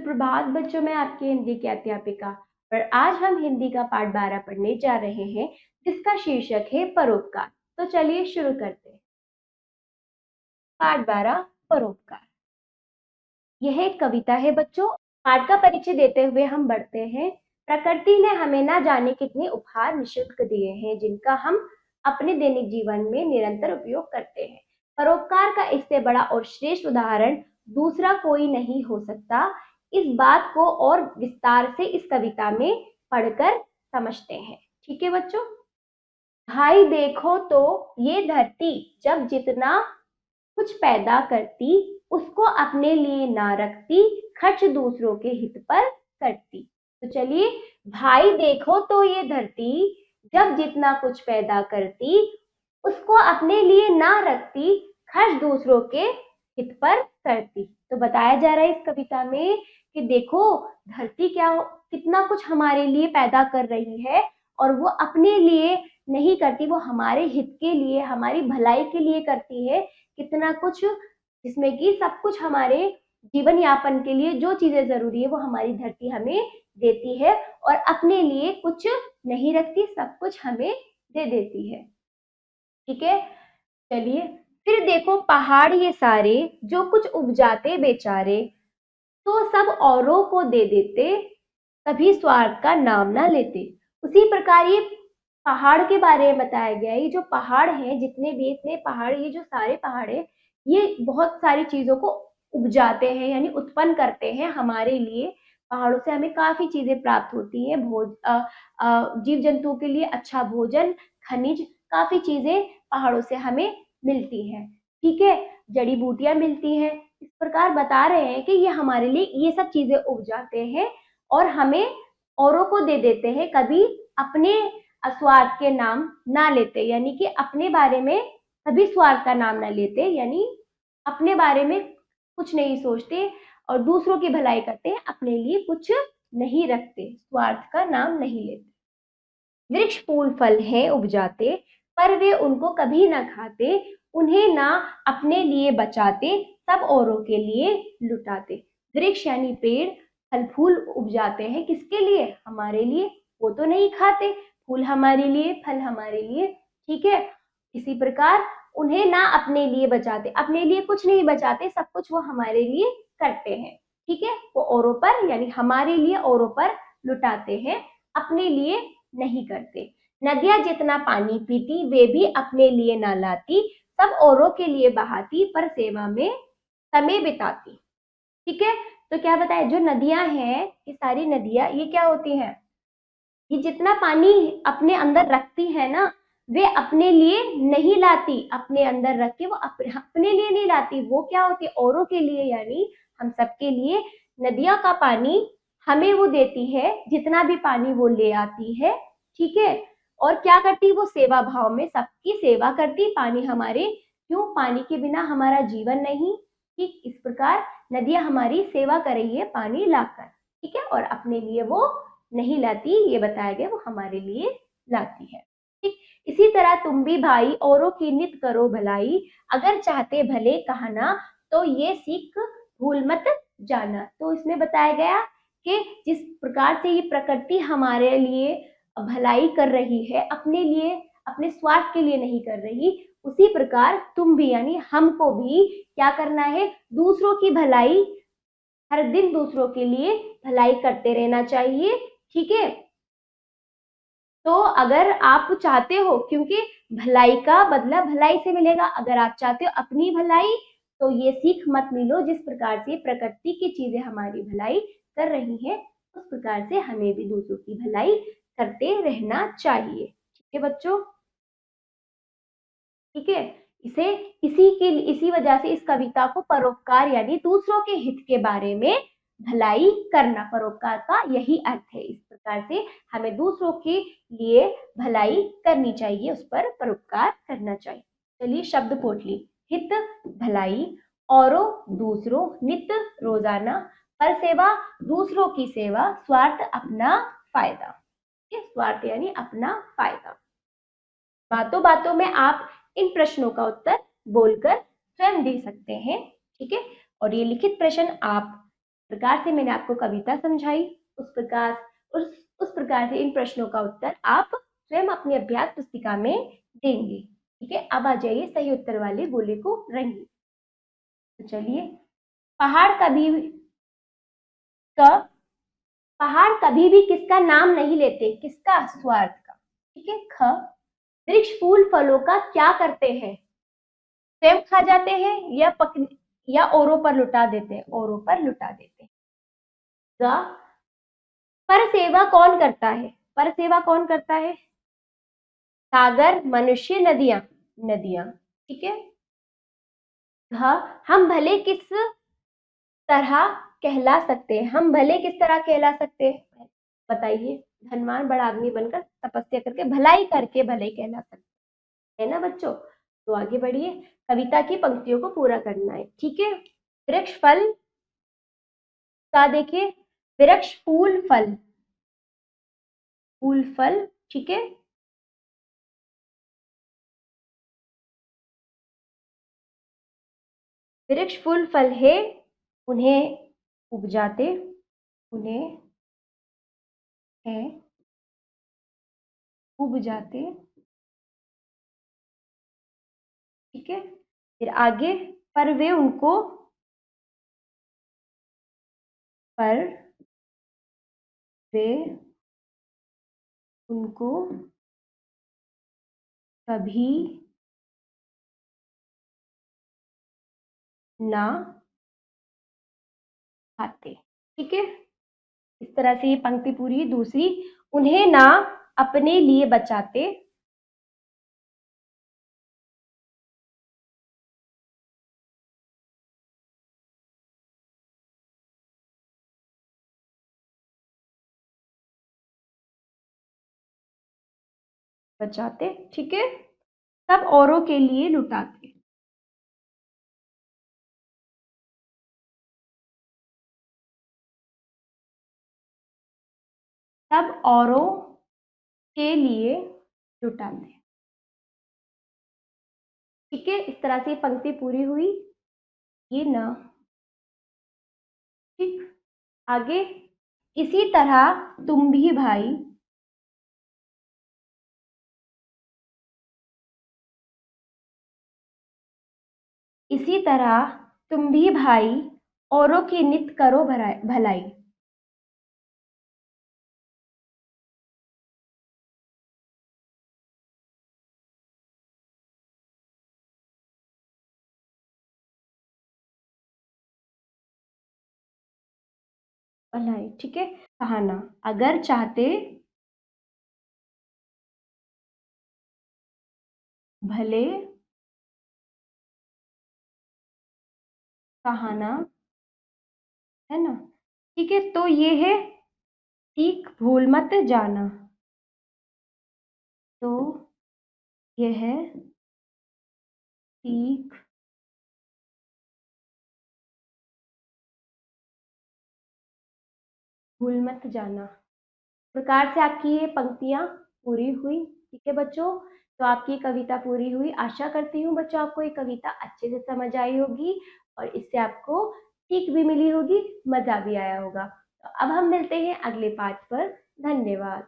सुप्रभात बच्चों, मैं आपकी हिंदी की अध्यापिका। और आज हम हिंदी का पाठ 12 पढ़ने जा रहे हैं, जिसका शीर्षक है परोपकार। तो चलिए शुरू करते हैं। पाठ 12 परोपकार। यह एक कविता है बच्चों। पाठ का परिचय देते हुए हम बढ़ते हैं। प्रकृति ने हमें ना जाने कितने उपहार निःशुल्क दिए हैं, जिनका हम अपने दैनिक जीवन में निरंतर उपयोग करते हैं। परोपकार का इससे बड़ा और श्रेष्ठ उदाहरण दूसरा कोई नहीं हो सकता। इस बात को और विस्तार से इस कविता में पढ़कर समझते हैं। ठीक है बच्चों। भाई देखो तो ये धरती जब जितना कुछ पैदा करती, उसको अपने लिए ना रखती, खर्च दूसरों के हित पर करती। तो चलिए, भाई देखो तो ये धरती जब जितना कुछ पैदा करती, उसको अपने लिए ना रखती, खर्च दूसरों के हित पर करती। तो बताया जा रहा है इस कविता में कि देखो धरती कितना कुछ हमारे लिए पैदा कर रही है, और वो अपने लिए नहीं करती, वो हमारे हित के लिए, हमारी भलाई के लिए करती है। कितना कुछ, जिसमें कि सब कुछ हमारे जीवन यापन के लिए जो चीजें जरूरी है वो हमारी धरती हमें देती है, और अपने लिए कुछ नहीं रखती, सब कुछ हमें दे देती है। ठीक है, चलिए फिर देखो पहाड़ ये सारे जो कुछ उपजाते बेचारे, तो सब औरों को दे देते, कभी स्वार्थ का नाम ना लेते। उसी प्रकार ये पहाड़ के बारे में बताया गया है। ये जो पहाड़ है, जितने भी इतने पहाड़, ये जो सारे पहाड़ है, ये बहुत सारी चीजों को उपजाते हैं, यानी उत्पन्न करते हैं हमारे लिए। पहाड़ों से हमें काफी चीजें प्राप्त होती हैं। जीव जंतुओं के लिए अच्छा भोजन, खनिज, काफी चीजें पहाड़ों से हमें मिलती हैं। ठीक है, जड़ी बूटियां मिलती हैं। इस प्रकार बता रहे हैं कि ये हमारे लिए ये सब चीजें उपजाते हैं और हमें औरों को दे देते हैं, कभी अपने स्वार्थ के नाम ना लेते, यानी कि अपने बारे में कभी स्वार्थ का नाम ना लेते, यानी अपने बारे में कुछ नहीं सोचते और दूसरों की भलाई करते हैं, अपने लिए कुछ नहीं रखते, स्वार्थ का नाम नहीं लेते। वृक्ष फूल फल है उपजाते, पर वे उनको कभी ना खाते, उन्हें ना अपने लिए बचाते, सब औरों के लिए लुटाते। वृक्ष यानी पेड़ फल फूल उपजाते हैं, किसके लिए? हमारे लिए। वो तो नहीं खाते, फूल हमारे लिए, फल हमारे लिए। ठीक है, इसी प्रकार उन्हें ना अपने लिए बचाते, अपने लिए कुछ नहीं बचाते, सब कुछ वो हमारे लिए करते हैं। ठीक है, वो औरों पर, यानी हमारे लिए औरों पर लुटाते हैं, अपने लिए नहीं करते। नदियां जितना पानी पीती, वे भी अपने लिए ना लाती, सब औरों के लिए बहाती, पर सेवा में समय बिताती। ठीक है, तो क्या बताया, जो नदियां हैं, ये सारी नदियां, ये क्या होती हैं? ये जितना पानी अपने अंदर रखती है ना, वे अपने लिए नहीं लाती, अपने अंदर रख के वो अपने लिए नहीं लाती, वो क्या होती है? औरों के लिए, यानी हम सबके लिए। नदियां का पानी हमें वो देती है, जितना भी पानी वो ले आती है। ठीक है, और क्या करती, वो सेवा भाव में सबकी सेवा करती। पानी हमारे, क्यों? पानी के बिना हमारा जीवन नहीं। ठीक इस प्रकार नदियां हमारी सेवा कर रही है पानी लाकर। ठीक है, और अपने लिए वो नहीं लाती, ये बताया गया, वो हमारे लिए लाती है। ठीक, इसी तरह तुम भी भाई औरों की नित करो भलाई, अगर चाहते भले कहना, तो ये सीख भूल मत जाना। तो इसमें बताया गया कि जिस प्रकार से ये प्रकृति हमारे लिए भलाई कर रही है, अपने लिए, अपने स्वार्थ के लिए नहीं कर रही, उसी प्रकार तुम भी, यानी हमको भी क्या करना है? दूसरों की भलाई, हर दिन दूसरों के लिए भलाई करते रहना चाहिए। ठीक है, तो अगर आप चाहते हो, क्योंकि भलाई का बदला भलाई से मिलेगा, अगर आप चाहते हो अपनी भलाई, तो ये सीख मत मिलो। जिस प्रकार से प्रकृति की चीजें हमारी भलाई कर रही हैं, उस प्रकार से हमें भी दूसरों की भलाई करते रहना चाहिए। ठीक है बच्चों। ठीक है, इसी वजह से इस कविता को परोपकार, यानी दूसरों के हित के बारे में भलाई करना, परोपकार का यही अर्थ है। इस प्रकार से हमें दूसरों के लिए भलाई करनी चाहिए, उस पर परोपकार करना चाहिए। चलिए शब्द पोटली। हित भलाई, औरों दूसरों, नित रोजाना, पर सेवा दूसरों की सेवा, स्वार्थ अपना फायदा। स्वार्थ यानी अपना फायदा। बातों बातों में आप इन प्रश्नों का उत्तर बोलकर स्वयं दे सकते हैं। ठीक है, और ये लिखित प्रश्न आप प्रकार से मैंने आपको कविता समझाई, उस प्रकार से इन प्रश्नों का उत्तर आप स्वयं अपनी अभ्यास पुस्तिका में देंगे। ठीक है, अब आ जाइए सही उत्तर वाले गोले को रंगिए। तो चलिए, पहाड़ कभी क पहाड़ कभी भी किसका नाम नहीं लेते, किसका, स्वार्थ का। ठीक है। ख, वृक्ष फूल फलों का क्या करते हैं, स्वयं खा जाते हैं या औरों पर लुटा देते हैं, औरों पर लुटा देते हैं। ग, पर सेवा कौन करता है, पर सेवा कौन करता है, सागर, मनुष्य, नदियां, नदियां। ठीक है। घ, हम भले किस तरह कहला सकते हैं, हम भले किस तरह कहला सकते हैं, बताइए। धनवान बड़ा आदमी बनकर तपस्या करके भलाई करके भले कहला सकते है ना बच्चों। तो आगे बढ़िए, कविता की पंक्तियों को पूरा करना है। ठीक है। वृक्ष फल का देखिए, वृक्ष फूल फल, फूल फल। ठीक है। वृक्ष फूल फल है, उन्हें उपजाते, उन्हें है उपजाते। ठीक है। फिर आगे, पर वे उनको, पर वे उनको कभी ना खाते। ठीक है। इस तरह से ये पंक्ति पूरी। दूसरी, उन्हें ना अपने लिए बचाते, बचाते। ठीक है। सब औरों के लिए लुटाते, सब औरों के लिए लुटाते। ठीक है। इस तरह से पंक्ति पूरी हुई। ये ना, ठीक। आगे, इसी तरह तुम भी भाई, इसी तरह तुम भी भाई औरों की नित करो भलाई। भलाई। ठीक है। कहाना, अगर चाहते भले कहाना, है ना। ठीक है। तो ये है, सीख भूल मत जाना। तो ये है, सीख भूल मत जाना। प्रकार से आपकी ये पंक्तियां पूरी हुई। ठीक है बच्चों, तो आपकी कविता पूरी हुई। आशा करती हूँ बच्चों आपको ये कविता अच्छे से समझ आई होगी और इससे आपको सीख भी मिली होगी, मजा भी आया होगा। तो अब हम मिलते हैं अगले पाठ पर। धन्यवाद।